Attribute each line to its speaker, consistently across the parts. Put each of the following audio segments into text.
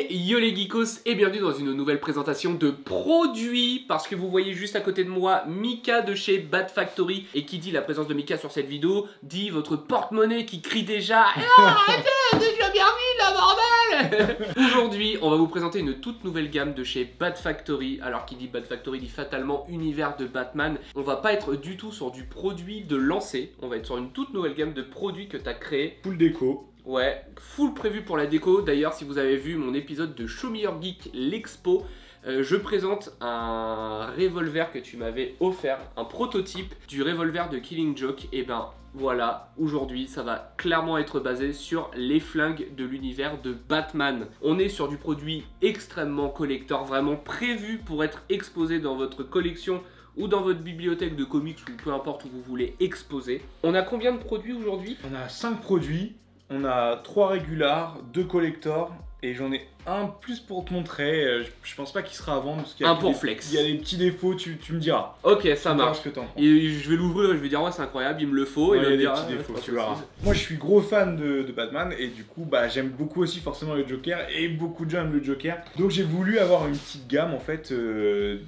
Speaker 1: Et yo les geekos et bienvenue dans une nouvelle présentation de produits parce que vous voyez juste à côté de moi Mika de chez Bat Factory et qui dit la présence de Mika sur cette vidéo dit votre porte-monnaie qui crie déjà arrêtez, c'est déjà bien vite là bordel. Aujourd'hui on va vous présenter une toute nouvelle gamme de chez Bat Factory. Alors qui dit Bat Factory dit fatalement univers de Batman. On va pas être du tout sur du produit de lancer, on va être sur une toute nouvelle gamme de produits que tu as créé.
Speaker 2: Full déco.
Speaker 1: Ouais, full prévu pour la déco. D'ailleurs, si vous avez vu mon épisode de Show Me Your Geek, l'expo, je présente un revolver que tu m'avais offert, un prototype du revolver de Killing Joke. Et ben voilà, aujourd'hui, ça va clairement être basé sur les flingues de l'univers de Batman. On est sur du produit extrêmement collector, vraiment prévu pour être exposé dans votre collection ou dans votre bibliothèque de comics ou peu importe où vous voulez exposer. On a combien de produits aujourd'hui?
Speaker 2: On a 5 produits. On a 3 régulars, 2 collectors et j'en ai un plus pour te montrer. Je pense pas qu'il sera à vendre parce qu'il y a
Speaker 1: un pour flex.
Speaker 2: Il y a des petits défauts, tu me diras.
Speaker 1: Ok, ça marche.
Speaker 2: Ce que t'en penses.
Speaker 1: Et je vais l'ouvrir et je vais dire ouais c'est incroyable, il me le faut.
Speaker 2: Ouais,
Speaker 1: et
Speaker 2: il y a
Speaker 1: me
Speaker 2: des
Speaker 1: dira,
Speaker 2: petits défauts, tu
Speaker 1: pas
Speaker 2: verras.
Speaker 1: possible.
Speaker 2: Moi je suis gros fan de Batman et du coup bah, j'aime beaucoup aussi forcément le Joker et beaucoup de gens aiment le Joker. Donc j'ai voulu avoir une petite gamme en fait de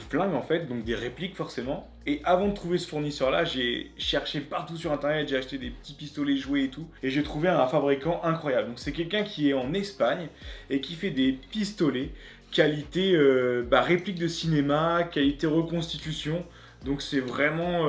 Speaker 2: flingues en fait, donc des répliques forcément. Et avant de trouver ce fournisseur là, j'ai cherché partout sur internet, j'ai acheté des petits pistolets joués et tout. Et j'ai trouvé un fabricant incroyable. Donc c'est quelqu'un qui est en Espagne et qui fait des pistolets qualité réplique de cinéma, qualité reconstitution. Donc c'est vraiment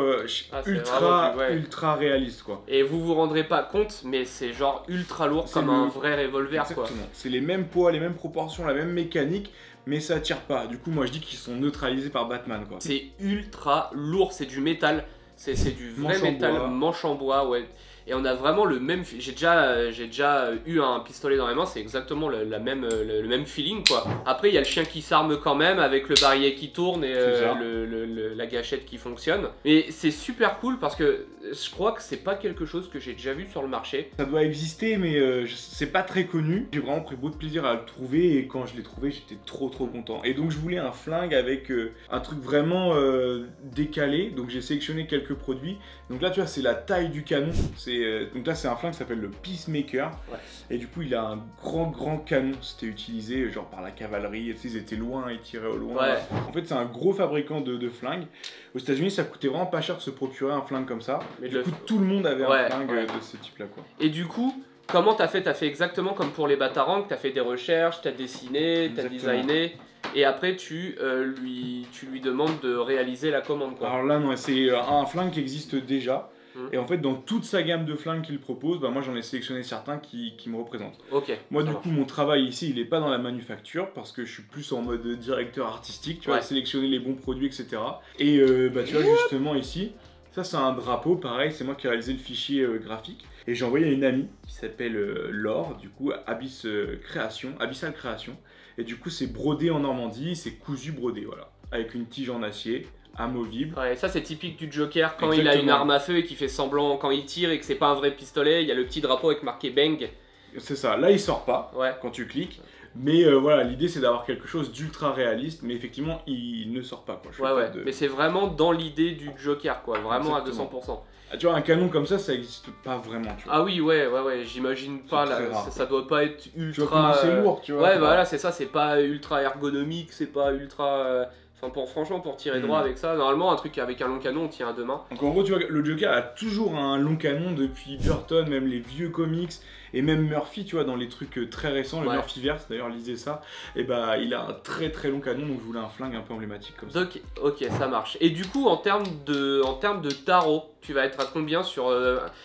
Speaker 2: ultra réaliste quoi.
Speaker 1: Et vous vous rendrez pas compte, mais c'est genre ultra lourd comme un vrai revolver.
Speaker 2: Exactement. C'est les mêmes poids, les mêmes proportions, la même mécanique, mais ça tire pas. Du coup moi je dis qu'ils sont neutralisés par Batman quoi.
Speaker 1: C'est ultra lourd, c'est du métal, c'est du vrai métal, manche en bois, ouais. Et on a vraiment le même. J'ai déjà eu un pistolet dans les mains, c'est exactement le même feeling quoi. Après il y a le chien qui s'arme quand même avec le barillet qui tourne et la gâchette qui fonctionne. Mais c'est super cool parce que je crois que c'est pas quelque chose que j'ai déjà vu sur le marché.
Speaker 2: Ça doit exister mais c'est pas très connu. J'ai vraiment pris beaucoup de plaisir à le trouver et quand je l'ai trouvé j'étais trop content. Et donc je voulais un flingue avec un truc vraiment décalé. Donc j'ai sélectionné quelques produits. Donc là tu vois c'est la taille du canon. Donc là c'est un flingue qui s'appelle le Peacemaker. Ouais. Et du coup il a un grand canon. C'était utilisé genre par la cavalerie. Tu sais, ils étaient loin, ils tiraient au loin. Ouais. En fait c'est un gros fabricant de flingues. Aux États-Unis ça coûtait vraiment pas cher de se procurer un flingue comme ça. Mais du coup tout le monde avait un flingue de ce type là quoi.
Speaker 1: Et du coup comment t'as fait? T'as fait exactement comme pour les Batarangs, t'as fait des recherches, t'as dessiné, t'as designé. Et après tu lui demandes de réaliser la commande quoi.
Speaker 2: Alors là non, c'est un flingue qui existe déjà. Et en fait dans toute sa gamme de flingues qu'il propose, bah moi j'en ai sélectionné certains qui me représentent.
Speaker 1: Ok.
Speaker 2: Moi du coup mon travail ici il est pas dans la manufacture parce que je suis plus en mode directeur artistique, tu vois, sélectionner les bons produits etc. Et bah tu vois justement ici, ça c'est un drapeau pareil, c'est moi qui ai réalisé le fichier graphique. Et j'ai envoyé à une amie qui s'appelle Laure, du coup Abyssal Création. Et du coup c'est brodé en Normandie, c'est cousu brodé voilà, avec une tige en acier. Amovible.
Speaker 1: Ouais, ça c'est typique du Joker quand il a une arme à feu et qu'il fait semblant quand il tire et que c'est pas un vrai pistolet, il y a le petit drapeau avec marqué Bang.
Speaker 2: C'est ça, là il sort pas quand tu cliques, mais voilà, l'idée c'est d'avoir quelque chose d'ultra réaliste, mais effectivement il ne sort pas quoi.
Speaker 1: Mais c'est vraiment dans l'idée du Joker quoi, vraiment à 200%.
Speaker 2: Ah, tu vois, un canon comme ça existe pas vraiment, tu vois.
Speaker 1: Ah oui, ouais, j'imagine pas, là, ça doit pas être ultra...
Speaker 2: Tu vois c'est lourd, tu vois.
Speaker 1: Ouais, voilà, c'est ça, c'est pas ultra ergonomique, c'est pas ultra... Enfin, franchement, pour tirer droit avec ça, normalement, un truc avec un long canon, on tient à deux mains.
Speaker 2: Donc en gros, tu vois, le Joker a toujours un long canon depuis Burton, même les vieux comics, et même Murphy, tu vois, dans les trucs très récents, le Murphyverse, d'ailleurs, lisez ça, et bah, il a un très long canon, donc je voulais un flingue un peu emblématique comme ça.
Speaker 1: Donc, ok, ça marche. Et du coup, en termes de tarot, tu vas être à combien sur...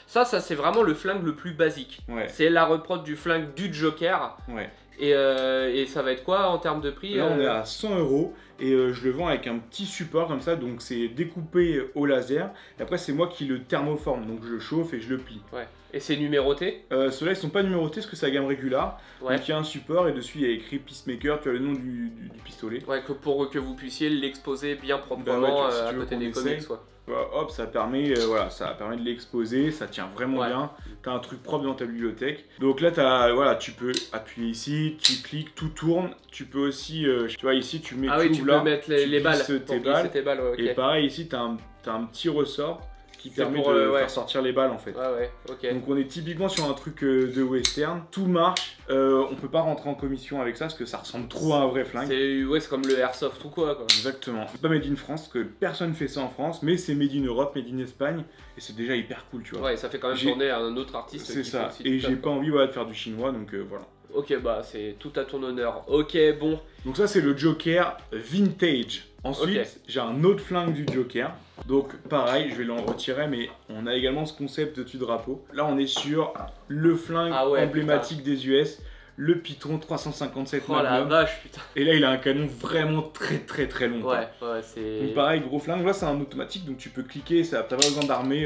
Speaker 1: Ça c'est vraiment le flingue le plus basique. Ouais. C'est la reprod du flingue du Joker. Ouais. Et ça va être quoi en termes de prix?
Speaker 2: Là on est à 100 € et je le vends avec un petit support comme ça, donc c'est découpé au laser et après c'est moi qui le thermoforme, donc je le chauffe et je le plie.
Speaker 1: Ouais. Et c'est numéroté?
Speaker 2: Ceux-là ils sont pas numérotés parce que c'est la gamme régulière. Ouais. Donc il y a un support et dessus il y a écrit Peacemaker, tu as le nom du pistolet.
Speaker 1: Ouais, pour que vous puissiez l'exposer bien proprement à côté des comics.
Speaker 2: Hop, ça permet de l'exposer, ça tient vraiment bien. T'as un truc propre dans ta bibliothèque. Donc là, tu peux appuyer ici, tu cliques, tout tourne. Tu peux aussi, tu vois ici, tu mets
Speaker 1: tu peux mettre les balles.
Speaker 2: tes balles. Et pareil ici, t'as un petit ressort qui
Speaker 1: C'est
Speaker 2: permet
Speaker 1: pour,
Speaker 2: de
Speaker 1: ouais.
Speaker 2: faire sortir les balles en fait.
Speaker 1: Ouais, ok.
Speaker 2: Donc on est typiquement sur un truc de western, tout marche, on peut pas rentrer en commission avec ça parce que ça ressemble trop à un vrai flingue.
Speaker 1: C'est comme le airsoft ou quoi.
Speaker 2: Exactement. C'est pas made in France, que personne fait ça en France, mais c'est made in Europe, made in Espagne, et c'est déjà hyper cool, tu vois.
Speaker 1: Ouais, ça fait quand même tourner un autre artiste.
Speaker 2: C'est ça, et j'ai pas envie de faire du chinois, donc voilà.
Speaker 1: Ok, bah c'est tout à ton honneur. Ok, bon.
Speaker 2: Donc ça c'est le Joker Vintage. Ensuite, j'ai un autre flingue du Joker. Donc pareil, je vais l'en retirer, mais on a également ce concept du drapeau. Là on est sur le flingue emblématique des US, le Python 357 Magnum.
Speaker 1: Oh la vache, putain.
Speaker 2: Et là il a un canon vraiment très long.
Speaker 1: Ouais, c'est...
Speaker 2: Donc pareil, gros flingue. Là c'est un automatique, donc tu peux cliquer, t'as pas besoin d'armer.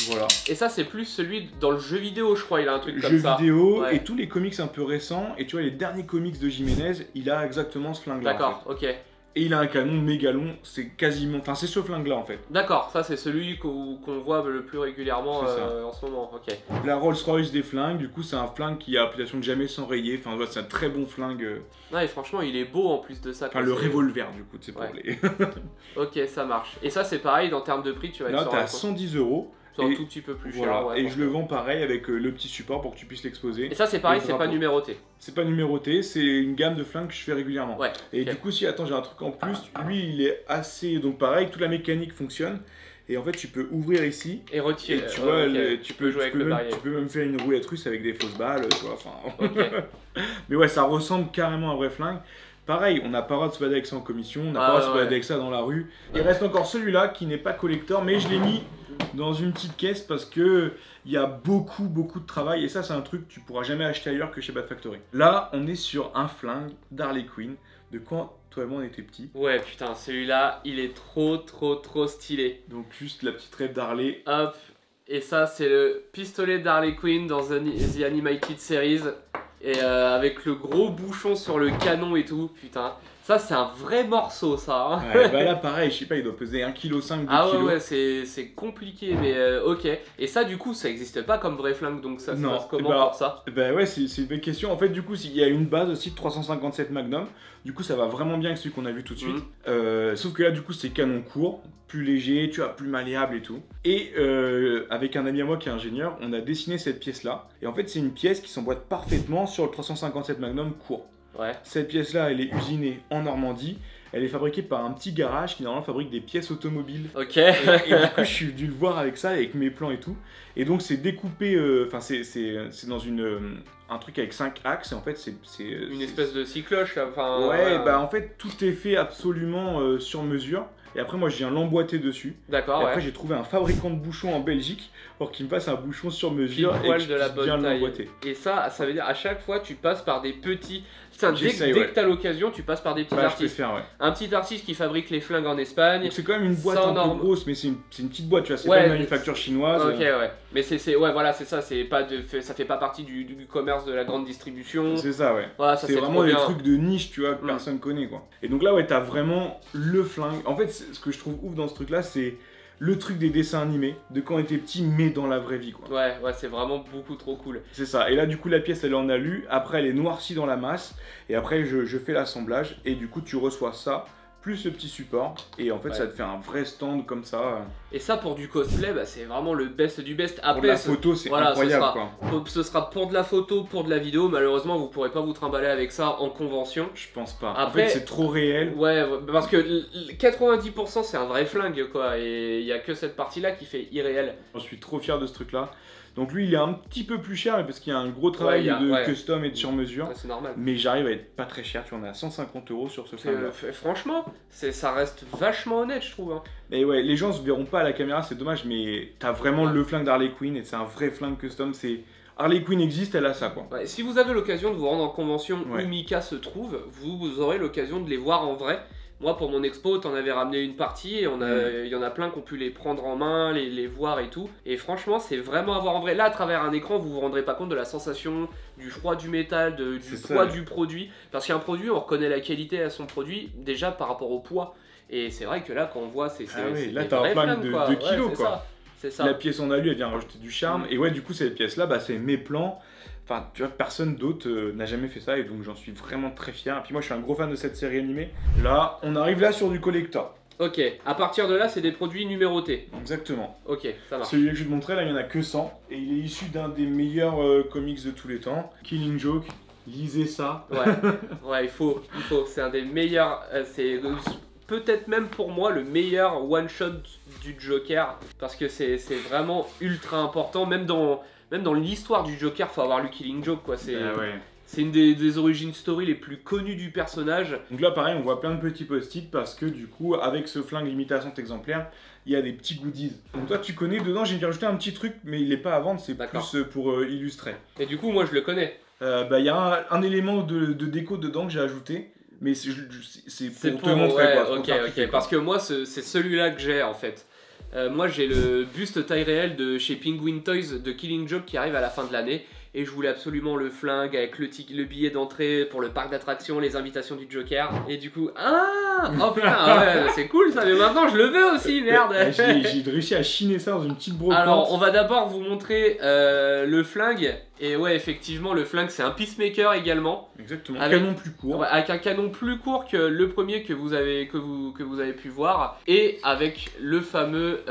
Speaker 2: Voilà.
Speaker 1: Et ça c'est plus celui dans le jeu vidéo, je crois, il a un truc comme ça.
Speaker 2: Jeu vidéo et tous les comics un peu récents. Et tu vois les derniers comics de Jiménez, il a exactement ce flingue là.
Speaker 1: D'accord, ok.
Speaker 2: Et il a un canon méga long, c'est quasiment... Enfin c'est ce flingue là en fait.
Speaker 1: D'accord, ça c'est celui qu'on voit le plus régulièrement en ce moment, ok.
Speaker 2: La Rolls Royce des flingues, du coup c'est un flingue qui a l'application de jamais s'enrayer, enfin c'est un très bon flingue.
Speaker 1: Ouais, et franchement il est beau en plus de ça.
Speaker 2: Enfin le revolver du coup, c'est pour les...
Speaker 1: Ok, ça marche. Et ça c'est pareil, en termes de prix tu vas être
Speaker 2: là t'es à 110 €.
Speaker 1: C'est un tout petit peu plus cher.
Speaker 2: Ouais, et je le vends pareil avec le petit support pour que tu puisses l'exposer.
Speaker 1: Et ça c'est pareil, c'est pas numéroté.
Speaker 2: C'est pas numéroté, c'est une gamme de flingues que je fais régulièrement.
Speaker 1: Ouais.
Speaker 2: Et du coup, si attends, j'ai un truc en plus, lui il est assez. Donc pareil, toute la mécanique fonctionne. Et en fait, tu peux ouvrir ici.
Speaker 1: Et retirer.
Speaker 2: Et tu vois,
Speaker 1: tu peux jouer avec le barrière.
Speaker 2: Tu peux même faire une roulette russe avec des fausses balles, tu vois. Enfin. Mais ouais, ça ressemble carrément à un vrai flingue. Pareil, on n'a pas le droit de se balader avec ça en commission, on n'a pas le droit de se balader avec ça dans la rue. Il reste encore celui-là qui n'est pas collector, mais je l'ai mis dans une petite caisse parce que il y a beaucoup de travail et ça c'est un truc que tu pourras jamais acheter ailleurs que chez Bat Factory. Là, on est sur un flingue d'Harley Quinn de quand toi et moi on était petits.
Speaker 1: Ouais, putain, celui-là, il est trop stylé.
Speaker 2: Donc juste la petite rêve d'Harley.
Speaker 1: Hop, et ça c'est le pistolet d'Harley Quinn dans The Animated Series. Et avec le gros bouchon sur le canon et tout, putain. Ça c'est un vrai morceau ça. Hein.
Speaker 2: Ouais, bah là pareil, je sais pas, il doit peser 1,5 kg, 2 kg.
Speaker 1: Ah ouais, c'est compliqué, mais ok. Et ça du coup, ça existe pas comme vrai flingue, donc ça se passe comment pour ça?
Speaker 2: Bah ouais, c'est une belle question. En fait, du coup, il y a une base aussi de 357 Magnum. Du coup, ça va vraiment bien avec celui qu'on a vu tout de suite. Sauf que là, du coup, c'est canon court, plus léger, tu vois, plus malléable et tout. Et avec un ami à moi qui est ingénieur, on a dessiné cette pièce-là. Et en fait, c'est une pièce qui s'emboîte parfaitement sur le 357 Magnum court.
Speaker 1: Ouais.
Speaker 2: Cette pièce-là, elle est usinée en Normandie. Elle est fabriquée par un petit garage qui normalement fabrique des pièces automobiles.
Speaker 1: Ok.
Speaker 2: et du coup, je suis dû le voir avec ça, avec mes plans et tout. Et donc, c'est découpé. Enfin, c'est dans un truc avec 5 axes. Et en fait, c'est
Speaker 1: une espèce de cycloche là. Enfin,
Speaker 2: ouais, bah en fait, tout est fait absolument sur mesure. Et après, moi, je viens l'emboîter dessus.
Speaker 1: D'accord.
Speaker 2: Et après, j'ai trouvé un fabricant de bouchons en Belgique pour qu'il me fasse un bouchon sur mesure et que je
Speaker 1: de la
Speaker 2: puisse bien
Speaker 1: bonne taille.
Speaker 2: l'emboîter.
Speaker 1: Et ça veut dire à chaque fois, tu passes par des petits. Putain, dès que t'as l'occasion, tu passes par des petits artistes. Un petit artiste qui fabrique les flingues en Espagne.
Speaker 2: Donc c'est quand même une boîte un peu grosse, mais c'est une petite boîte, tu vois. C'est pas une manufacture chinoise.
Speaker 1: Ok, ouais. Mais ouais, voilà, c'est ça. C'est pas ça fait pas partie du commerce de la grande distribution.
Speaker 2: C'est ça, ouais.
Speaker 1: Voilà,
Speaker 2: c'est vraiment des trucs de niche, tu vois, que personne connaît, quoi. Et donc là, ouais, t'as vraiment le flingue. En fait, ce que je trouve ouf dans ce truc-là, c'est le truc des dessins animés de quand on était petit, mais dans la vraie vie, quoi.
Speaker 1: Ouais, c'est vraiment beaucoup trop cool.
Speaker 2: C'est ça. Et là, du coup, la pièce, elle est en alu. Après, elle est noircie dans la masse. Et après, je fais l'assemblage. Et du coup, tu reçois ça, plus le petit support. Et en fait, ça te fait un vrai stand comme ça.
Speaker 1: Et ça, pour du cosplay, bah, c'est vraiment le best du best.
Speaker 2: Après, pour la photo, c'est incroyable, quoi.
Speaker 1: Ce sera pour de la photo, pour de la vidéo. Malheureusement, vous pourrez pas vous trimballer avec ça en convention.
Speaker 2: Je pense pas.
Speaker 1: Après,
Speaker 2: en fait, c'est trop réel.
Speaker 1: Ouais, parce que 90% c'est un vrai flingue, quoi. Et il y a que cette partie-là qui fait irréel.
Speaker 2: Je suis trop fier de ce truc-là. Donc lui, il est un petit peu plus cher parce qu'il y a un gros travail de custom et de sur-mesure.
Speaker 1: Ouais, c'est normal.
Speaker 2: Mais j'arrive à être pas très cher. Tu en as à 150 € sur ce flingue.
Speaker 1: Franchement, ça reste vachement honnête, je trouve. Hein.
Speaker 2: Et ouais, les gens se verront pas à la caméra, c'est dommage, mais t'as vraiment le flingue d'Harley Quinn et c'est un vrai flingue custom. C'est Harley Quinn existe, elle a ça, quoi.
Speaker 1: Ouais, si vous avez l'occasion de vous rendre en convention où Mika se trouve, vous aurez l'occasion de les voir en vrai. Moi, pour mon expo, t'en avais ramené une partie et il y en a plein qui ont pu les prendre en main, les voir et tout. Et franchement, c'est vraiment à voir en vrai. Là, à travers un écran, vous vous rendrez pas compte de la sensation, du froid du métal, du poids du produit. Parce qu'un produit, on reconnaît la qualité à son produit déjà par rapport au poids. Et c'est vrai que là, quand on voit, c'est
Speaker 2: là, t'as un flingue de 2 kilos, quoi.
Speaker 1: C'est ça.
Speaker 2: La pièce en alu, elle vient rajouter du charme. Et ouais, du coup, cette pièce-là, bah, c'est mes plans. Enfin, tu vois, personne d'autre n'a jamais fait ça et donc j'en suis vraiment très fier. Et puis moi, je suis un gros fan de cette série animée. Là, on arrive là sur du collector.
Speaker 1: Ok, à partir de là, c'est des produits numérotés.
Speaker 2: Exactement.
Speaker 1: Ok, ça marche.
Speaker 2: Celui-là que je vais te montrer, là, il n'y en a que 100. Et il est issu d'un des meilleurs comics de tous les temps. Killing Joke. Lisez ça.
Speaker 1: Ouais, il faut. C'est un des meilleurs. C'est peut-être même pour moi le meilleur one-shot du Joker. Parce que c'est vraiment ultra important. Même dans l'histoire du Joker, faut avoir lu Killing Joke, quoi. C'est une des origin story les plus connues du personnage.
Speaker 2: Donc là, pareil, on voit plein de petits post-it parce que du coup, avec ce flingue limité à 100 exemplaires, il y a des petits goodies. Donc toi, tu connais, dedans, j'ai rajouté un petit truc, mais il n'est pas à vendre, c'est plus pour illustrer.
Speaker 1: Et du coup, moi, je le connais.
Speaker 2: Il y a un élément de déco dedans que j'ai ajouté, mais c'est pour te montrer,
Speaker 1: ouais,
Speaker 2: quoi.
Speaker 1: Ok, parce que moi, c'est celui-là que j'ai, en fait. Moi, j'ai le buste taille réelle de chez Penguin Toys de Killing Joke qui arrive à la fin de l'année. Et je voulais absolument le flingue avec le billet d'entrée pour le parc d'attractions, les invitations du Joker. Et du coup, oh putain, ouais, c'est cool ça, mais maintenant je le veux aussi, merde.
Speaker 2: J'ai réussi à chiner ça dans une petite brocante.
Speaker 1: Alors, on va d'abord vous montrer le flingue. Et ouais, effectivement, le flingue c'est un Peacemaker également.
Speaker 2: Exactement, avec, canon plus court.
Speaker 1: Ouais, avec un canon plus court que le premier que vous avez pu voir. Et avec le fameux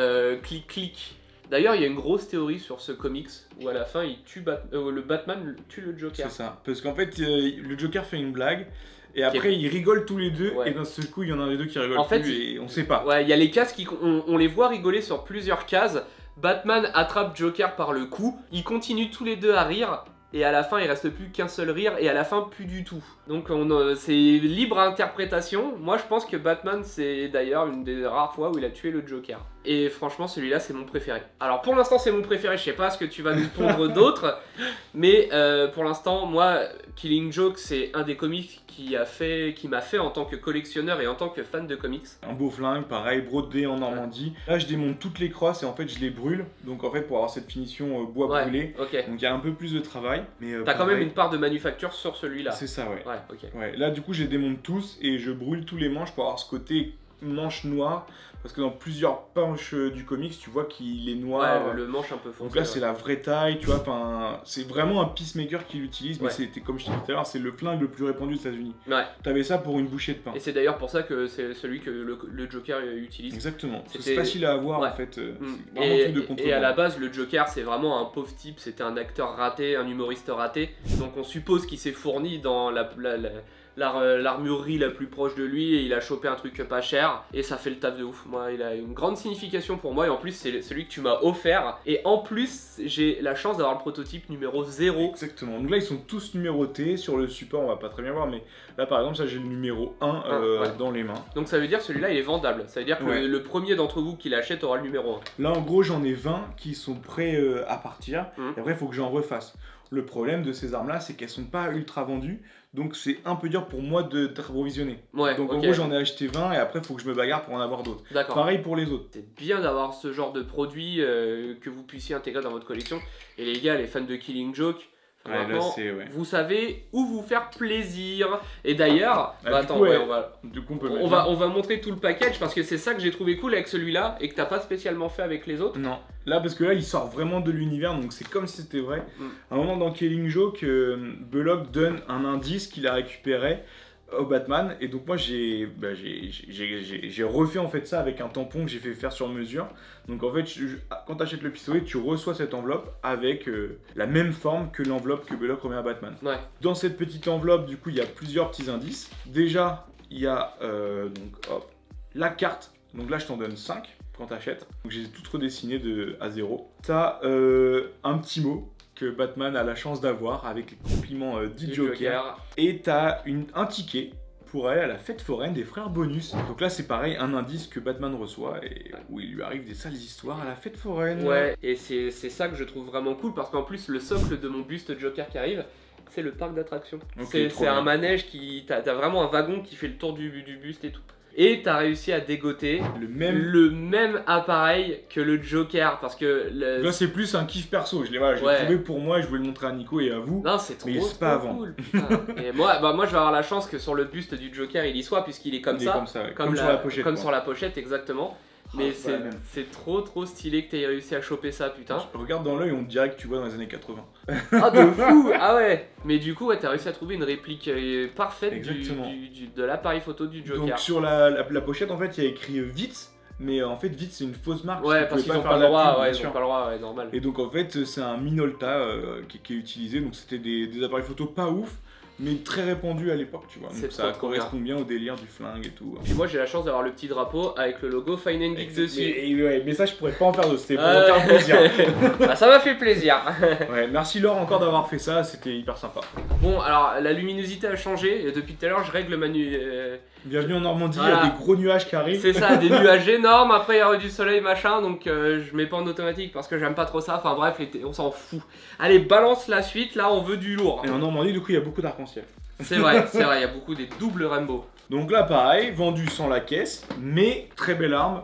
Speaker 1: clic-clic. D'ailleurs, il y a une grosse théorie sur ce comics où à la fin, le Batman tue le Joker.
Speaker 2: C'est ça, parce qu'en fait, le Joker fait une blague et après ils rigolent tous les deux et d'un seul coup, il y en a un des deux qui rigole plus et on sait pas.
Speaker 1: Ouais, il y a les cases on les voit rigoler sur plusieurs cases. Batman attrape Joker par le cou, ils continuent tous les deux à rire. Et à la fin, il reste plus qu'un seul rire, et à la fin, plus du tout. Donc c'est libre interprétation. Moi, je pense que Batman, c'est d'ailleurs une des rares fois où il a tué le Joker. Et franchement, celui-là, c'est mon préféré. Alors, pour l'instant, c'est mon préféré. Je sais pas ce que tu vas nous pondre d'autres. Mais pour l'instant, moi, Killing Joke, c'est un des comics qui m'a fait en tant que collectionneur et en tant que fan de comics.
Speaker 2: Un beau flingue, pareil, brodé en Normandie. Là, je démonte toutes les crosses et en fait, je les brûle. Donc, en fait, pour avoir cette finition bois brûlé.
Speaker 1: Okay.
Speaker 2: Donc, il y a un peu plus de travail.
Speaker 1: T'as quand même une part de manufacture sur celui-là.
Speaker 2: C'est ça, ouais.
Speaker 1: Ouais, ok.
Speaker 2: Ouais, là, du coup, je les démonte tous et je brûle tous les manches pour avoir ce côté manche noire. Parce que dans plusieurs planches du comics, tu vois qu'il est noir.
Speaker 1: Ouais, le manche un peu foncé.
Speaker 2: Donc là, c'est la vraie taille, tu vois. Enfin, c'est vraiment un Peacemaker qui l'utilise. Mais c'était, comme je te disais tout à l'heure, c'est le flingue le plus répandu aux États-Unis.
Speaker 1: Ouais.
Speaker 2: T'avais ça pour une bouchée de pain.
Speaker 1: Et c'est d'ailleurs pour ça que c'est celui que le Joker utilise.
Speaker 2: Exactement. C'est facile à avoir en fait. Vraiment
Speaker 1: et,
Speaker 2: tout de contrôle.
Speaker 1: Et à la base, le Joker, c'est vraiment un pauvre type. C'était un acteur raté, un humoriste raté. Donc on suppose qu'il s'est fourni dans l'armurerie la plus proche de lui et il a chopé un truc pas cher et ça fait le taf de ouf. Moi, il a une grande signification pour moi et en plus c'est celui que tu m'as offert et en plus j'ai la chance d'avoir le prototype numéro 0.
Speaker 2: Exactement, donc là ils sont tous numérotés sur le support, on va pas très bien voir mais là par exemple ça j'ai le numéro 1 dans les mains.
Speaker 1: Donc ça veut dire celui-là il est vendable, ça veut dire que le premier d'entre vous qui l'achète aura le numéro 1.
Speaker 2: Là en gros j'en ai 20 qui sont prêts à partir et après il faut que j'en refasse. Le problème de ces armes là c'est qu'elles sont pas ultra vendues. Donc c'est un peu dur pour moi de t'approvisionner. Donc en gros j'en ai acheté 20 et après il faut que je me bagarre pour en avoir d'autres. Pareil pour les autres.
Speaker 1: C'est bien d'avoir ce genre de produit que vous puissiez intégrer dans votre collection. Et les gars, les fans de Killing Joke, vous savez où vous faire plaisir. Et d'ailleurs, on va montrer tout le package parce que c'est ça que j'ai trouvé cool avec celui-là et que t'as pas spécialement fait avec les autres.
Speaker 2: Non, là parce que là il sort vraiment de l'univers donc c'est comme si c'était vrai. À un moment dans Killing Joke, Belloc donne un indice qu'il a récupéré au Batman et donc moi j'ai refait en fait ça avec un tampon que j'ai fait faire sur mesure. Donc en fait quand tu achètes le pistolet tu reçois cette enveloppe avec la même forme que l'enveloppe que Belloc remet à Batman. Dans cette petite enveloppe du coup il y a plusieurs petits indices. Déjà il y a la carte, donc là je t'en donne 5 quand tu achètes. Donc j'ai tout redessiné à 0. T'as un petit mot que Batman a la chance d'avoir avec les compliments du Joker. Et t'as un ticket pour aller à la fête foraine des frères Bonus. Donc là c'est pareil, un indice que Batman reçoit et où il lui arrive des sales histoires à la fête foraine.
Speaker 1: Ouais, et c'est ça que je trouve vraiment cool parce qu'en plus le socle de mon buste Joker qui arrive, c'est le parc d'attractions. C'est un manège qui... T'as vraiment un wagon qui fait le tour du buste et tout. Et t'as réussi à dégoter le même appareil que le Joker parce que...
Speaker 2: Là c'est plus un kiff perso, je l'ai trouvé pour moi, je voulais le montrer à Nico et à vous.
Speaker 1: Non c'est trop cool. Et moi je vais avoir la chance que sur le buste du Joker il y soit puisqu'il est comme ça.
Speaker 2: Comme sur la pochette.
Speaker 1: Comme sur la pochette exactement. Mais
Speaker 2: c'est pas la même.
Speaker 1: c'est trop stylé que t'aies réussi à choper ça, putain.
Speaker 2: Regarde dans l'œil, on dirait que tu vois dans les années 80.
Speaker 1: Ah, de fou. Ah ouais. Mais du coup, ouais, t'as réussi à trouver une réplique parfaite
Speaker 2: Exactement.
Speaker 1: de l'appareil photo du Joker.
Speaker 2: Donc sur la pochette, en fait, il y a écrit Vitz, mais en fait, Vitz, c'est une fausse marque.
Speaker 1: Ouais, parce qu'ils
Speaker 2: pouvaient
Speaker 1: ont
Speaker 2: faire
Speaker 1: pas le
Speaker 2: la
Speaker 1: droit,
Speaker 2: pub,
Speaker 1: ouais,
Speaker 2: bien
Speaker 1: ils ont
Speaker 2: sûr.
Speaker 1: pas le droit, ouais, normal.
Speaker 2: Et donc en fait c'est un Minolta qui est utilisé, donc c'était des appareils photo pas ouf, mais très répandus à l'époque, tu vois.
Speaker 1: C'est
Speaker 2: Donc ça
Speaker 1: trop
Speaker 2: correspond bien au délire du flingue et tout.
Speaker 1: Puis moi j'ai la chance d'avoir le petit drapeau avec le logo Fine and Geek dessus.
Speaker 2: Mais ça je pourrais pas en faire d'autres, c'était pour me faire plaisir.
Speaker 1: Bah, ça m'a fait plaisir.
Speaker 2: Ouais, merci Laure encore d'avoir fait ça, c'était hyper sympa.
Speaker 1: Bon, alors la luminosité a changé. Depuis tout à l'heure, je règle le manu.
Speaker 2: Bienvenue en Normandie,
Speaker 1: Voilà.
Speaker 2: il y a des gros nuages qui arrivent.
Speaker 1: C'est ça, des nuages énormes. Après, il y a du soleil, machin. Donc, je mets pas en automatique parce que j'aime pas trop ça. Enfin, bref, on s'en fout. Allez, balance la suite. Là, on veut du lourd.
Speaker 2: Et en Normandie, du coup, il y a beaucoup d'arc-en-ciel.
Speaker 1: C'est vrai, il y a beaucoup des doubles rainbow.
Speaker 2: Donc là, pareil, vendu sans la caisse, mais très belle arme.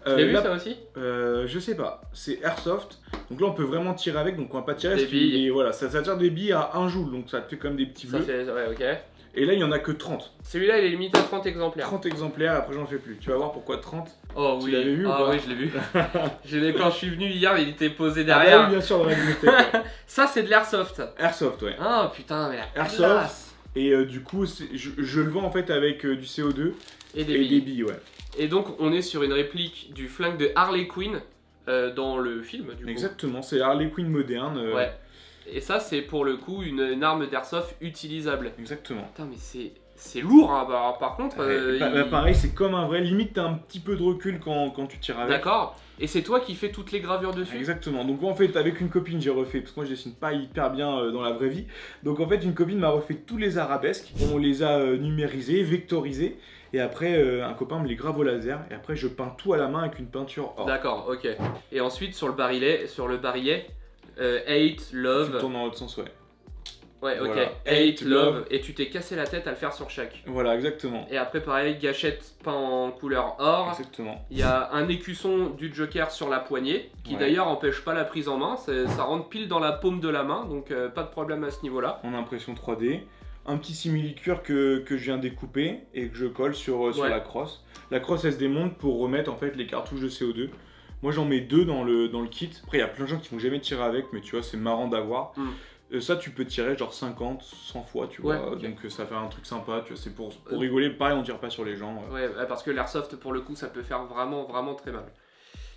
Speaker 1: Tu l'as vu
Speaker 2: là,
Speaker 1: ça aussi?
Speaker 2: Je sais pas, c'est Airsoft. Donc là, on peut vraiment tirer avec, donc on va pas tirer.
Speaker 1: Des
Speaker 2: parce qu'il
Speaker 1: billes.
Speaker 2: est- voilà, ça tire des billes à 1 joule, donc ça te fait comme des petits
Speaker 1: Ça
Speaker 2: bleus.
Speaker 1: fait. Ouais, ok.
Speaker 2: Et là, il y en a que 30.
Speaker 1: Celui-là, il est limité à 30 exemplaires.
Speaker 2: 30 exemplaires, après j'en fais plus. Tu vas voir pourquoi 30.
Speaker 1: Oh
Speaker 2: Tu
Speaker 1: oui.
Speaker 2: l'avais vu ou
Speaker 1: Ah
Speaker 2: pas
Speaker 1: oui, je l'ai vu. Quand je suis venu hier, il était posé
Speaker 2: Ah bah
Speaker 1: derrière.
Speaker 2: oui, bien sûr, dans la bibliothèque. Ouais.
Speaker 1: Ça, c'est de l'airsoft.
Speaker 2: Airsoft, ouais.
Speaker 1: Ah putain, mais la
Speaker 2: Airsoft.
Speaker 1: classe.
Speaker 2: Et du coup, je le vends en fait avec du CO2
Speaker 1: Et des
Speaker 2: et
Speaker 1: billes.
Speaker 2: des billes, ouais.
Speaker 1: Et donc, on est sur une réplique du flingue de Harley Quinn dans le film, du coup.
Speaker 2: Exactement, c'est Harley Quinn moderne.
Speaker 1: Ouais. Et ça, c'est pour le coup une arme d'airsoft utilisable.
Speaker 2: Exactement.
Speaker 1: Putain, mais c'est lourd, hein. Bah, par contre.
Speaker 2: Pareil, c'est comme un vrai. Limite, t'as un petit peu de recul quand tu tires avec.
Speaker 1: D'accord. Et c'est toi qui fais toutes les gravures dessus.
Speaker 2: Exactement. Donc en fait, avec une copine, j'ai refait, parce que moi je dessine pas hyper bien dans la vraie vie. Donc en fait, une copine m'a refait tous les arabesques. On les a numérisés, vectorisés. Et après, un copain me les grave au laser. Et après, je peins tout à la main avec une peinture or.
Speaker 1: D'accord, ok. Et ensuite, sur le barillet, hate,
Speaker 2: Tu
Speaker 1: love.
Speaker 2: tournes dans l'autre sens, ouais.
Speaker 1: Ouais, ok.
Speaker 2: Voilà.
Speaker 1: Hate, love. Et tu t'es cassé la tête à le faire sur chaque.
Speaker 2: Voilà, exactement.
Speaker 1: Et après, pareil, gâchette peint en couleur or.
Speaker 2: Exactement.
Speaker 1: Il y a un écusson du Joker sur la poignée, qui
Speaker 2: Ouais.
Speaker 1: d'ailleurs empêche pas la prise en main, ça rentre pile dans la paume de la main, donc pas de problème à ce niveau-là.
Speaker 2: En impression 3D. Un petit simili-cuir que je viens découper et que je colle sur
Speaker 1: Ouais.
Speaker 2: la crosse. La crosse, elle se démonte pour remettre en fait les cartouches de CO2. Moi, j'en mets 2 dans le kit. Après, il y a plein de gens qui vont jamais tirer avec, mais tu vois, c'est marrant d'avoir. Ça, tu peux tirer genre 50, 100 fois, tu vois.
Speaker 1: Ouais, ok.
Speaker 2: Donc, ça fait un truc sympa, tu vois. C'est pour rigoler. Pareil, on tire pas sur les gens.
Speaker 1: Ouais, parce que l'airsoft, pour le coup, ça peut faire vraiment, vraiment très mal.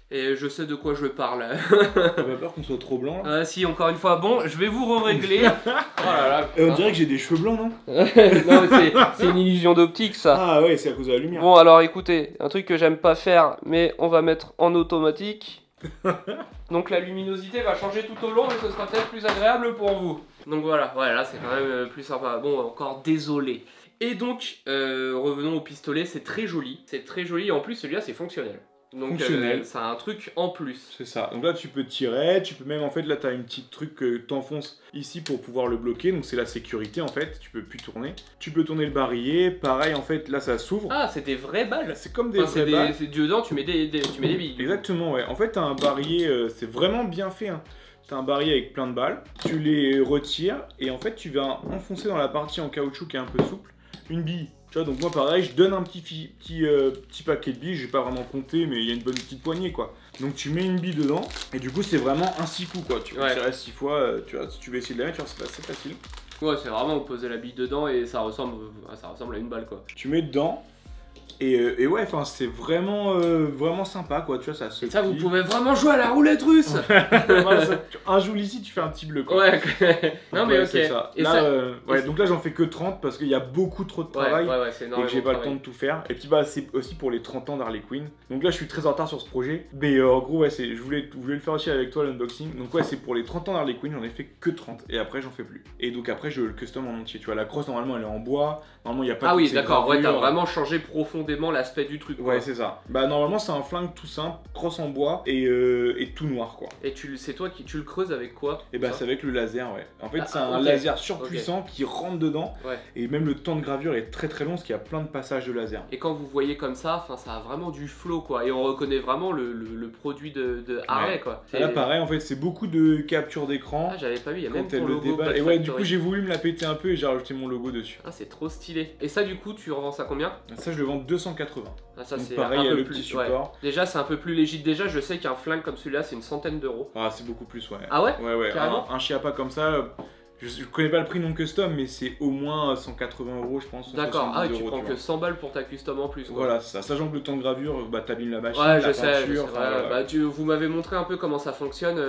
Speaker 1: Et je sais de quoi je parle.
Speaker 2: T'as pas peur qu'on soit trop blanc là
Speaker 1: Si, encore une fois, bon, je vais vous régler. Oh là là,
Speaker 2: On dirait que j'ai des cheveux blancs, non?
Speaker 1: non, mais c'est une illusion d'optique, ça.
Speaker 2: Ah ouais, c'est à cause de la lumière.
Speaker 1: Bon, alors écoutez, un truc que j'aime pas faire, mais on va mettre en automatique. Donc la luminosité va changer tout au long, mais ce sera peut-être plus agréable pour vous. Donc voilà, ouais, là c'est quand même plus sympa. Bon, encore désolé. Et donc, revenons au pistolet, c'est très joli. C'est très joli, et en plus celui-là c'est fonctionnel. Donc
Speaker 2: Fonctionnel.
Speaker 1: ça a un truc en plus.
Speaker 2: C'est ça. Donc là, tu peux tirer, tu peux même en fait, là, t'as une petite truc que t'enfonces ici pour pouvoir le bloquer. Donc c'est la sécurité en fait. Tu peux plus tourner. Tu peux tourner le barillet. Pareil, en fait, là, ça s'ouvre.
Speaker 1: Ah, c'est des vraies balles.
Speaker 2: C'est comme des
Speaker 1: Enfin, c'est
Speaker 2: vraies balles.
Speaker 1: dedans, tu mets des billes.
Speaker 2: Exactement, ouais. En fait, t'as un barillet, c'est vraiment bien fait. Hein. T'as un barillet avec plein de balles. Tu les retires et en fait, tu vas enfoncer dans la partie en caoutchouc qui est un peu souple une bille. Tu vois, donc moi pareil, je donne un petit paquet de billes, j'ai pas vraiment compté, mais il y a une bonne petite poignée quoi. Donc tu mets une bille dedans, et du coup c'est vraiment un 6 coups quoi. Tu peux tirer 6 fois, tu vois, si tu veux essayer de la mettre, tu vois, c'est assez facile.
Speaker 1: Ouais, c'est vraiment poser la bille dedans et ça ressemble à une balle quoi.
Speaker 2: Tu mets dedans, et ouais, enfin c'est vraiment, vraiment sympa quoi, tu vois, ça se
Speaker 1: Et ça, vous
Speaker 2: plie.
Speaker 1: pouvez vraiment jouer à la roulette russe.
Speaker 2: Voilà, un joule ici, tu fais un petit bleu quoi.
Speaker 1: Ouais, non
Speaker 2: Donc,
Speaker 1: mais
Speaker 2: ouais,
Speaker 1: ok.
Speaker 2: c'est ça.
Speaker 1: Et
Speaker 2: Là,
Speaker 1: ça-
Speaker 2: ouais,
Speaker 1: et-
Speaker 2: donc là j'en fais que 30 parce qu'il y a beaucoup trop de travail.
Speaker 1: Ouais, c'est
Speaker 2: Et
Speaker 1: énormément
Speaker 2: que j'ai
Speaker 1: de
Speaker 2: pas le temps
Speaker 1: travail.
Speaker 2: de tout faire. Et puis bah c'est aussi pour les 30 ans d'Harley Quinn. Donc là je suis très en retard sur ce projet. Mais en gros ouais je voulais le faire aussi avec toi l'unboxing. Donc ouais c'est pour les 30 ans d'Harley Quinn, j'en ai fait que 30. Et après j'en fais plus. Et donc après je le custom en entier. Tu vois la crosse normalement elle est en bois. Normalement il n'y a pas
Speaker 1: Ah
Speaker 2: toutes
Speaker 1: oui,
Speaker 2: ces
Speaker 1: d'accord, ouais, t'as
Speaker 2: gravures.
Speaker 1: vraiment changé profondément l'aspect du truc. quoi.
Speaker 2: Ouais c'est ça. Bah normalement c'est un flingue tout simple, crosse en bois et tout noir quoi.
Speaker 1: Et c'est toi qui tu le creuses avec quoi?
Speaker 2: Et bah
Speaker 1: ça
Speaker 2: c'est avec le laser ouais. En fait c'est un
Speaker 1: ok.
Speaker 2: laser surpuissant qui rentre dedans.
Speaker 1: Ouais.
Speaker 2: Et même le temps de gravure est très très long parce qu'il y a plein de passages de laser.
Speaker 1: Et quand vous voyez comme ça, ça a vraiment du flow quoi. Et on reconnaît vraiment le produit de Harley
Speaker 2: Ouais.
Speaker 1: quoi.
Speaker 2: Là pareil en fait c'est beaucoup de capture d'écran.
Speaker 1: Ah, j'avais pas vu, il y a même
Speaker 2: Quand elle
Speaker 1: ton
Speaker 2: le
Speaker 1: logo.
Speaker 2: déballe.
Speaker 1: Black
Speaker 2: Et ouais, du
Speaker 1: Factory.
Speaker 2: coup, j'ai voulu me la péter un peu et j'ai rajouté mon logo dessus.
Speaker 1: Ah, c'est trop stylé. Et ça, du coup, tu revends ça combien?
Speaker 2: Ça, je le vends seulement 280.
Speaker 1: Ah, ça,
Speaker 2: Donc
Speaker 1: c'est
Speaker 2: pareil,
Speaker 1: un
Speaker 2: il y a
Speaker 1: peu
Speaker 2: le
Speaker 1: plus.
Speaker 2: petit support.
Speaker 1: Déjà, c'est un peu plus légit. Déjà, je sais qu'un flingue comme celui-là, c'est une centaine d'euros.
Speaker 2: Ah, c'est beaucoup plus, ouais.
Speaker 1: Ah ouais?
Speaker 2: Ouais.
Speaker 1: Carrément.
Speaker 2: Un Chiappa comme ça, je connais pas le prix non custom, mais c'est au moins 180 euros, je pense.
Speaker 1: D'accord. Ah,
Speaker 2: 170
Speaker 1: tu
Speaker 2: euros,
Speaker 1: prends
Speaker 2: tu
Speaker 1: que
Speaker 2: vois.
Speaker 1: 100 balles pour ta custom en plus, quoi.
Speaker 2: Voilà, c'est ça. Sachant que le temps de gravure, bah t'abîmes la machine,
Speaker 1: Ouais,
Speaker 2: la
Speaker 1: je sais.
Speaker 2: peinture, enfin, voilà.
Speaker 1: Bah, vous m'avez montré un peu comment ça fonctionne,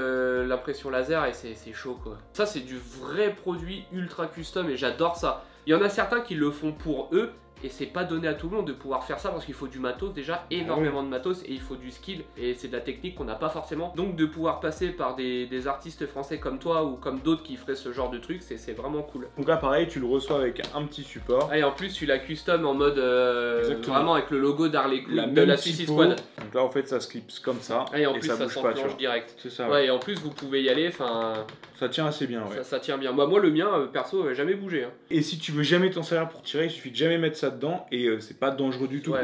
Speaker 1: l'impression laser, et c'est chaud, quoi. Ça, c'est du vrai produit ultra custom, et j'adore ça. Il y en a certains qui le font pour eux, et c'est pas donné à tout le monde de pouvoir faire ça parce qu'il faut du matos déjà, énormément de matos, et il faut du skill, et c'est de la technique qu'on n'a pas forcément. Donc de pouvoir passer par des artistes français comme toi ou comme d'autres qui feraient ce genre de truc, c'est vraiment cool.
Speaker 2: Donc là pareil, tu le reçois avec un petit support.
Speaker 1: Ah, et en plus tu l'as custom en mode vraiment avec le logo d'Harley Quinn de
Speaker 2: même
Speaker 1: la Suicide
Speaker 2: typo.
Speaker 1: Squad.
Speaker 2: Donc là en fait ça se clipse comme ça,
Speaker 1: Ah, et en plus ça
Speaker 2: bouge pas, tu
Speaker 1: s'enclenche
Speaker 2: vois.
Speaker 1: direct.
Speaker 2: C'est ça,
Speaker 1: Ouais, et en plus vous pouvez y aller, enfin
Speaker 2: ça tient assez bien, ouais.
Speaker 1: ça tient bien. Moi le mien, perso, jamais bougé. Hein.
Speaker 2: Et si tu veux jamais t'en servir pour tirer, il suffit de jamais mettre ça dedans, et c'est pas dangereux du tout,
Speaker 1: Ouais.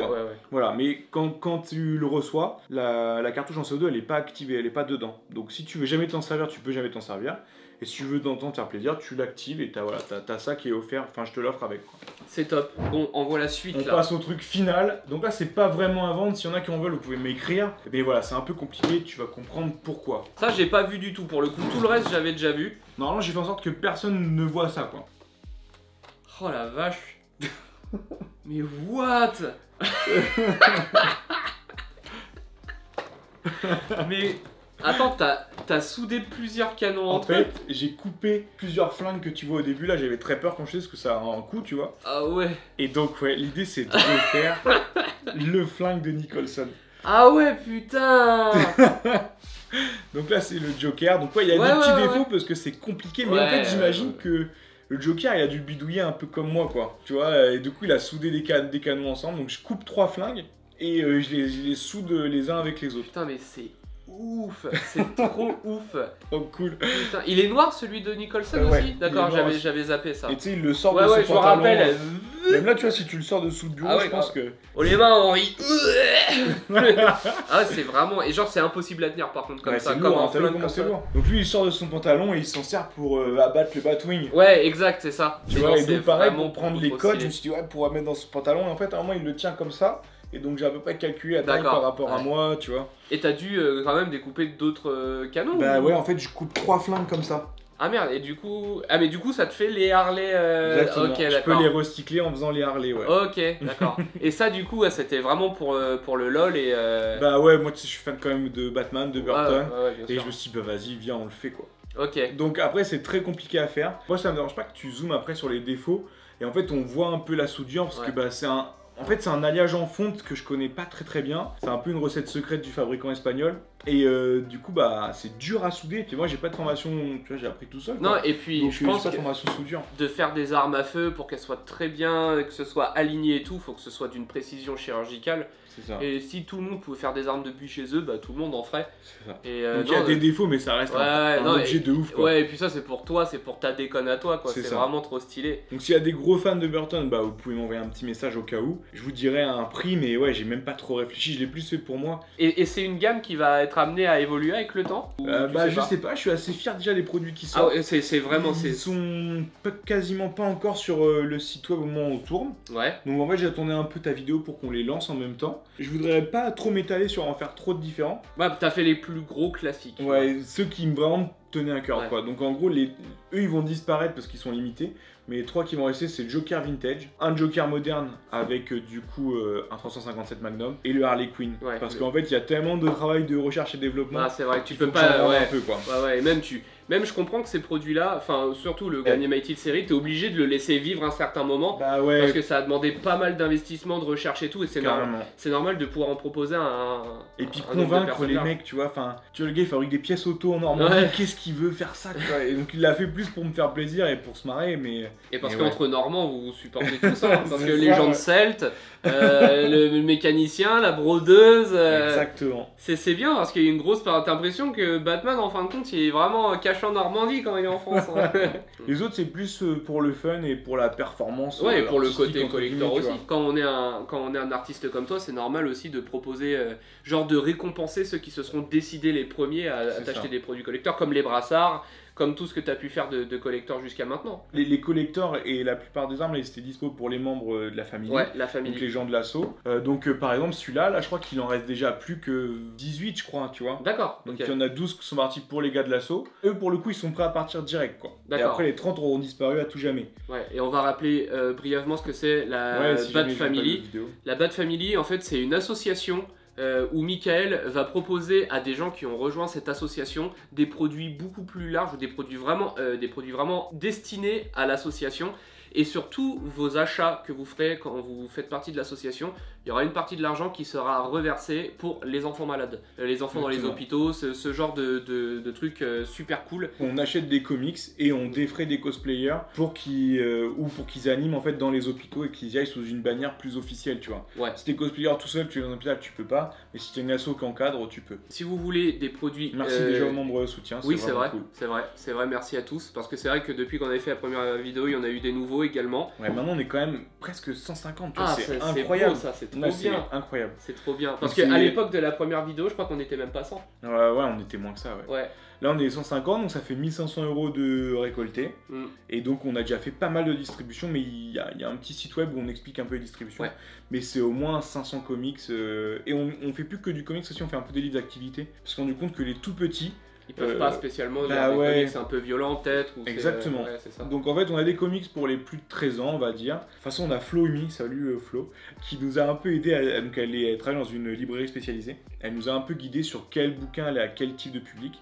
Speaker 2: Voilà, mais quand tu le reçois, la cartouche en CO2 elle est pas activée, elle est pas dedans. Donc si tu veux jamais t'en servir, tu peux jamais t'en servir. Et si tu veux dans te faire plaisir, tu l'actives et t'as ça qui est offert, enfin je te l'offre avec, quoi.
Speaker 1: C'est top. Bon, on voit la suite
Speaker 2: On
Speaker 1: là.
Speaker 2: passe au truc final. Donc là c'est pas vraiment à vendre, s'il y en a qui en veulent vous pouvez m'écrire. Mais voilà, c'est un peu compliqué, tu vas comprendre pourquoi.
Speaker 1: Ça j'ai pas vu du tout pour le coup, tout le reste j'avais déjà vu.
Speaker 2: Normalement j'ai fait en sorte que personne ne voit ça, quoi.
Speaker 1: Oh la vache. Mais what? Mais attends, t'as soudé plusieurs canons
Speaker 2: En
Speaker 1: entre eux?
Speaker 2: fait, j'ai coupé plusieurs flingues que tu vois au début. Là, j'avais très peur quand je sais ce que ça a un coup, tu vois.
Speaker 1: Ah ouais.
Speaker 2: Et donc, ouais, l'idée c'est de refaire le flingue de Nicholson.
Speaker 1: Ah ouais, putain.
Speaker 2: Donc là, c'est le Joker. Donc, ouais, il y a
Speaker 1: Ouais,
Speaker 2: des petits
Speaker 1: ouais,
Speaker 2: défauts
Speaker 1: ouais.
Speaker 2: parce que c'est compliqué. Mais en
Speaker 1: Ouais,
Speaker 2: fait, j'imagine
Speaker 1: ouais.
Speaker 2: que le Joker, il a dû le bidouiller un peu comme moi, quoi. Tu vois, et du coup, il a soudé des canons ensemble. Donc, je coupe 3 flingues et je les soude les uns avec les autres.
Speaker 1: Putain, mais c'est ouf. C'est trop ouf.
Speaker 2: Oh, cool.
Speaker 1: Putain, il est noir celui de Nicholson
Speaker 2: Ouais,
Speaker 1: aussi? D'accord,
Speaker 2: il est noir aussi.
Speaker 1: j'avais zappé ça.
Speaker 2: Et tu sais, il le sort
Speaker 1: Ouais,
Speaker 2: de
Speaker 1: ouais,
Speaker 2: son
Speaker 1: je me
Speaker 2: pantalon.
Speaker 1: rappelle.
Speaker 2: Même là, tu vois, si tu le sors dessous le bureau,
Speaker 1: Ah ouais,
Speaker 2: je pense que.
Speaker 1: Oh les mains, Henri. Ah, c'est vraiment. Et genre, c'est impossible à tenir par contre, comme
Speaker 2: Ouais,
Speaker 1: ça.
Speaker 2: c'est
Speaker 1: Comme
Speaker 2: lourd,
Speaker 1: un
Speaker 2: hein, t'as vu
Speaker 1: flingue
Speaker 2: comment
Speaker 1: comme
Speaker 2: c'est
Speaker 1: ça.
Speaker 2: lourd. Donc lui, il sort de son pantalon et il s'en sert pour abattre le Batwing.
Speaker 1: Ouais, exact, c'est ça.
Speaker 2: Tu
Speaker 1: Mais
Speaker 2: vois,
Speaker 1: non,
Speaker 2: et
Speaker 1: c'est
Speaker 2: donc pareil,
Speaker 1: vraiment
Speaker 2: pour prendre
Speaker 1: beaucoup
Speaker 2: les
Speaker 1: trop
Speaker 2: codes, je
Speaker 1: stylé.
Speaker 2: me suis dit, ouais, pour mettre dans son pantalon, et en fait, à un moment, il le tient comme ça. Et donc, j'ai à peu près calculé la taille
Speaker 1: D'accord,
Speaker 2: par rapport à
Speaker 1: ouais.
Speaker 2: moi, tu vois.
Speaker 1: Et t'as dû quand même découper d'autres canons?
Speaker 2: Bah
Speaker 1: ou-
Speaker 2: ouais, en fait, je coupe 3 flingues comme ça.
Speaker 1: Ah merde, et du coup. Ah, mais du coup, ça te fait les Harley.
Speaker 2: Exactement.
Speaker 1: Ok,
Speaker 2: je peux
Speaker 1: d'accord.
Speaker 2: les recycler en faisant les Harley, ouais.
Speaker 1: Ok, d'accord. Et ça, du coup, ouais, c'était vraiment pour le LOL et.
Speaker 2: Bah ouais, moi, tu sais, je suis fan quand même de Batman, de Burton.
Speaker 1: Ouais, bien
Speaker 2: Et
Speaker 1: sûr.
Speaker 2: je me suis dit, bah vas-y, viens, on le fait, quoi.
Speaker 1: Ok.
Speaker 2: Donc après, c'est très compliqué à faire. Moi, ça me dérange pas que tu zoomes après sur les défauts. Et en fait, on voit un peu la soudure parce
Speaker 1: Ouais.
Speaker 2: que bah, c'est un. En fait, c'est un alliage en fonte que je connais pas très bien. C'est un peu une recette secrète du fabricant espagnol. Et du coup, bah, c'est dur à souder. Puis moi, j'ai pas de formation, tu vois, j'ai appris tout seul, quoi.
Speaker 1: Non, et puis
Speaker 2: Donc,
Speaker 1: je
Speaker 2: j'ai
Speaker 1: pense
Speaker 2: pas
Speaker 1: que
Speaker 2: de formation soudure.
Speaker 1: de faire des armes à feu pour qu'elles soient très bien, que ce soit aligné et tout, faut que ce soit d'une précision chirurgicale.
Speaker 2: C'est ça.
Speaker 1: Et si tout le monde pouvait faire des armes depuis chez eux, bah tout le monde en ferait.
Speaker 2: C'est ça.
Speaker 1: Et
Speaker 2: Donc il y a
Speaker 1: non,
Speaker 2: des défauts, mais ça reste
Speaker 1: ouais,
Speaker 2: un
Speaker 1: non,
Speaker 2: objet
Speaker 1: et-
Speaker 2: de ouf, quoi.
Speaker 1: Ouais, et puis ça, c'est pour toi, c'est pour ta déconne à toi, quoi.
Speaker 2: C'est
Speaker 1: C'est
Speaker 2: ça.
Speaker 1: vraiment trop stylé.
Speaker 2: Donc s'il y a des gros fans de Burton, bah vous pouvez m'envoyer un petit message au cas où. Je vous dirai un prix, mais ouais, j'ai même pas trop réfléchi. Je l'ai plus fait pour moi.
Speaker 1: Et c'est une gamme qui va être amenée à évoluer avec le temps? Ou tu
Speaker 2: Bah
Speaker 1: sais
Speaker 2: je
Speaker 1: pas
Speaker 2: sais pas, je suis assez fier déjà des produits qui
Speaker 1: Ah
Speaker 2: sortent.
Speaker 1: ouais, c'est vraiment.
Speaker 2: Ils sont quasiment pas encore sur le site web au moment où on tourne.
Speaker 1: Ouais.
Speaker 2: Donc en fait j'attendais un peu ta vidéo pour qu'on les lance en même temps. Je voudrais pas trop m'étaler sur en faire trop de différents.
Speaker 1: Bah, t'as fait les plus gros classiques.
Speaker 2: Ouais, ceux qui vraiment tenaient à cœur,
Speaker 1: Ouais.
Speaker 2: quoi. Donc en gros, eux ils vont disparaître parce qu'ils sont limités. Mais les 3 qui vont rester, c'est Joker Vintage, un Joker moderne avec du coup un 357 Magnum et le Harley Quinn.
Speaker 1: Ouais.
Speaker 2: Parce qu'en fait, il y a tellement de travail de recherche et développement.
Speaker 1: Ah, c'est vrai que tu
Speaker 2: qu'il faut
Speaker 1: peux
Speaker 2: que j'en
Speaker 1: pas.
Speaker 2: vende
Speaker 1: Ouais.
Speaker 2: un peu, quoi.
Speaker 1: Ouais, ouais, et même je comprends que ces produits-là, enfin surtout le Animated Series, t'es obligé de le laisser vivre un certain moment
Speaker 2: Bah ouais,
Speaker 1: parce que ça a demandé pas mal d'investissement, de recherche et tout, et c'est normal.
Speaker 2: carrément.
Speaker 1: C'est normal de pouvoir en proposer un.
Speaker 2: Et puis
Speaker 1: un nombre de
Speaker 2: convaincre
Speaker 1: personnes
Speaker 2: les
Speaker 1: large.
Speaker 2: mecs, tu vois, enfin, tu vois, le gars il fabrique des pièces auto en Normandie,
Speaker 1: Ouais.
Speaker 2: qu'est-ce qu'il veut faire ça, tu vois. Et donc il l'a fait plus pour me faire plaisir et pour se marrer, mais.
Speaker 1: Et parce
Speaker 2: Et
Speaker 1: qu'entre Normands, vous supportez tout ça, hein, parce
Speaker 2: C'est
Speaker 1: que les
Speaker 2: ça,
Speaker 1: gens de
Speaker 2: ouais.
Speaker 1: Celt, le mécanicien, la brodeuse.
Speaker 2: Exactement.
Speaker 1: C'est bien parce qu'il y a une grosse. T'as l'impression que Batman, en fin de compte, il est vraiment caché en Normandie quand il est en France. Hein.
Speaker 2: Les autres, c'est plus pour le fun et pour la performance.
Speaker 1: Ouais, et pour le
Speaker 2: artistique,
Speaker 1: côté
Speaker 2: entre
Speaker 1: collector
Speaker 2: guillemets, tu
Speaker 1: aussi. Quand on est un artiste comme toi, c'est normal aussi de proposer, genre de récompenser ceux qui se seront décidés les premiers à
Speaker 2: C'est
Speaker 1: t'acheter
Speaker 2: ça.
Speaker 1: des produits collecteurs, comme les brassard, comme tout ce que tu as pu faire de collector jusqu'à maintenant.
Speaker 2: Les collectors et la plupart des armes, là, c'était dispo pour les membres de la famille.
Speaker 1: Ouais, la famille.
Speaker 2: Donc les gens de l'assaut. Donc par exemple, celui-là, là, je crois qu'il en reste déjà plus que 18, je crois, tu vois.
Speaker 1: D'accord.
Speaker 2: Donc
Speaker 1: Okay.
Speaker 2: il y en a 12 qui sont partis pour les gars de l'assaut. Eux, pour le coup, ils sont prêts à partir direct, quoi. Et
Speaker 1: D'accord.
Speaker 2: après, les 30 auront disparu à tout jamais.
Speaker 1: Ouais, et on va rappeler brièvement ce que c'est la Bad Family. La Bad Family, en fait, c'est une association où Michael va proposer à des gens qui ont rejoint cette association des produits beaucoup plus larges, des produits vraiment destinés à l'association. Et surtout, vos achats que vous ferez quand vous faites partie de l'association, il y aura une partie de l'argent qui sera reversée pour les enfants malades, les enfants dans les hôpitaux, ce genre de trucs super cool.
Speaker 2: On achète des comics et on défraie des cosplayers pour qu'ils animent en fait dans les hôpitaux et qu'ils y aillent sous une bannière plus officielle, tu vois.
Speaker 1: Ouais.
Speaker 2: Si t'es cosplayer tout seul, tu es dans un hôpital, tu peux pas, mais si t'es une asso qui encadre, tu peux.
Speaker 1: Si vous voulez des produits...
Speaker 2: Merci déjà aux membres de soutien,
Speaker 1: oui, c'est vrai,
Speaker 2: cool.
Speaker 1: c'est vrai, merci à tous, parce que c'est vrai que depuis qu'on avait fait la première vidéo, il y en a eu des nouveaux également.
Speaker 2: Ouais, maintenant on est quand même presque 150, tu vois,
Speaker 1: Ah,
Speaker 2: c'est incroyable.
Speaker 1: Beau, ça, c'est trop
Speaker 2: Ouais,
Speaker 1: bien.
Speaker 2: Incroyable.
Speaker 1: C'est trop bien. Parce qu'à l'époque de la première vidéo, je crois qu'on était même pas 100.
Speaker 2: Ouais, on était moins que ça, ouais.
Speaker 1: Ouais.
Speaker 2: Là on est 150, donc ça fait 1500 € de récolté. Et donc on a déjà fait pas mal de distributions, mais il y a un petit site web où on explique un peu les distributions. Ouais. Mais c'est au moins 500 comics. Et on fait plus que du comics aussi, on fait un peu des livres d'activité. Parce qu'on s'est rendu compte que les tout petits,
Speaker 1: ils peuvent pas spécialement lire des comics, c'est un peu violent peut-être.
Speaker 2: Exactement.
Speaker 1: Ouais, c'est ça.
Speaker 2: Donc en fait on a des comics pour les plus de 13 ans on va dire. De toute façon on a Flo Umi, salut Flo, qui nous a un peu aidé, donc elle travaille dans une librairie spécialisée. Elle nous a un peu guidé sur quel bouquin aller à quel type de public.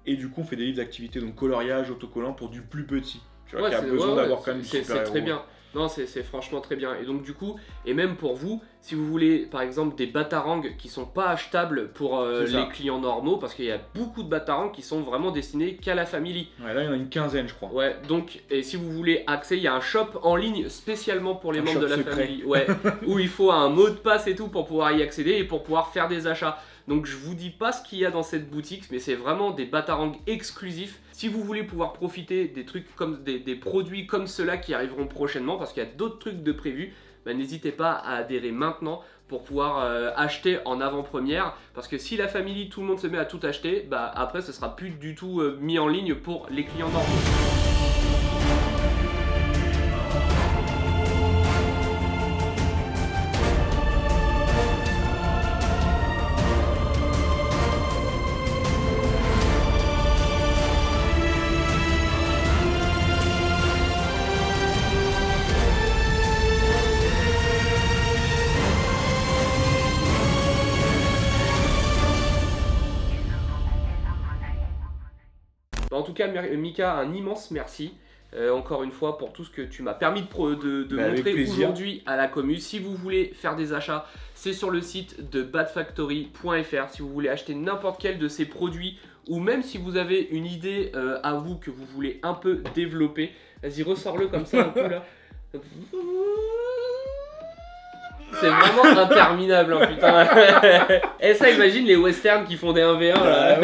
Speaker 2: Et du coup on fait des livres d'activité, donc coloriage, autocollant pour du plus petit. Tu vois, qui a besoin d'avoir quand même du super héros.
Speaker 1: C'est très bien. Non, c'est franchement très bien. Et donc du coup, et même pour vous, si vous voulez par exemple des batarangs qui sont pas achetables pour les clients normaux, parce qu'il y a beaucoup de batarangs qui sont vraiment destinés qu'à la famille.
Speaker 2: Ouais, là il y en a une quinzaine je crois.
Speaker 1: Ouais, donc, et si vous voulez accès, il y a un shop en ligne spécialement pour les membres de la famille. Ouais, où il faut un mot de passe et tout pour pouvoir y accéder et pour pouvoir faire des achats. Donc je vous dis pas ce qu'il y a dans cette boutique, mais c'est vraiment des batarangs exclusifs. Si vous voulez pouvoir profiter des trucs comme des produits comme ceux-là qui arriveront prochainement, parce qu'il y a d'autres trucs de prévus, bah, n'hésitez pas à adhérer maintenant pour pouvoir acheter en avant-première. Parce que si la famille, tout le monde se met à tout acheter, bah après ce sera plus du tout mis en ligne pour les clients normaux. En tout cas, Mika, un immense merci. Encore une fois pour tout ce que tu m'as permis de montrer aujourd'hui à la commu. Si vous voulez faire des achats, c'est sur le site de badfactory.fr. Si vous voulez acheter n'importe quel de ces produits, ou même si vous avez une idée à vous que vous voulez un peu développer, vas-y, ressors-le comme ça un peu là. C'est vraiment interminable, hein, putain. Et ça, imagine les westerns qui font des 1v1 là.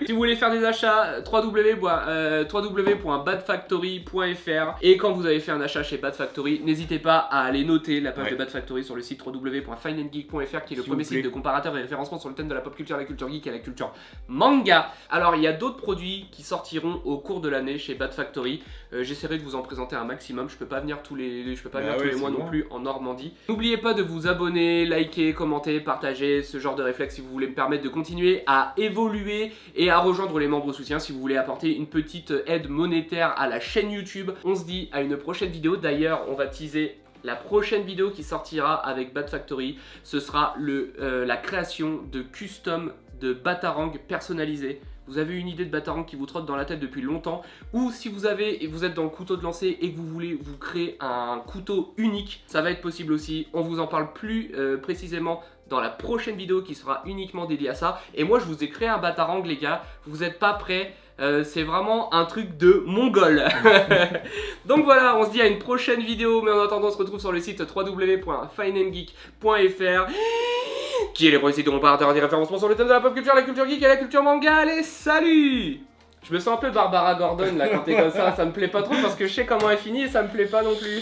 Speaker 1: Si vous voulez faire des achats, www.badfactory.fr. Et quand vous avez fait un achat chez Bad Factory, n'hésitez pas à aller noter la page de Bad Factory sur le site www.fineandgeek.fr, qui est le premier site de comparateur et référencement sur le thème de la pop culture, la culture geek et la culture manga. Alors il y a d'autres produits qui sortiront au cours de l'année chez Bad Factory. J'essaierai de vous en présenter un maximum. Je peux pas venir tous les mois non plus en Normandie. N'oubliez pas de vous abonner, liker, commenter, partager, ce genre de réflexe si vous voulez me permettre de continuer à évoluer et à rejoindre les membres soutiens si vous voulez apporter une petite aide monétaire à la chaîne YouTube. On se dit à une prochaine vidéo. D'ailleurs, on va teaser la prochaine vidéo qui sortira avec Bad Factory. Ce sera la création de custom de batarang personnalisés. Vous avez une idée de batarang qui vous trotte dans la tête depuis longtemps, ou si vous êtes dans le couteau de lancer et que vous voulez vous créer un couteau unique, ça va être possible aussi. On vous en parle plus précisément dans la prochaine vidéo qui sera uniquement dédiée à ça. Et moi je vous ai créé un batarang les gars, vous n'êtes pas prêts. C'est vraiment un truc de mongol. Donc voilà, on se dit à une prochaine vidéo, mais en attendant on se retrouve sur le site www.fineandgeek.fr, qui est le premier site de comparateur et de référencement sur le thème de la pop culture, la culture geek et la culture manga. Allez, salut! Je me sens un peu Barbara Gordon là quand t'es comme ça me plaît pas trop parce que je sais comment elle finit et ça me plaît pas non plus.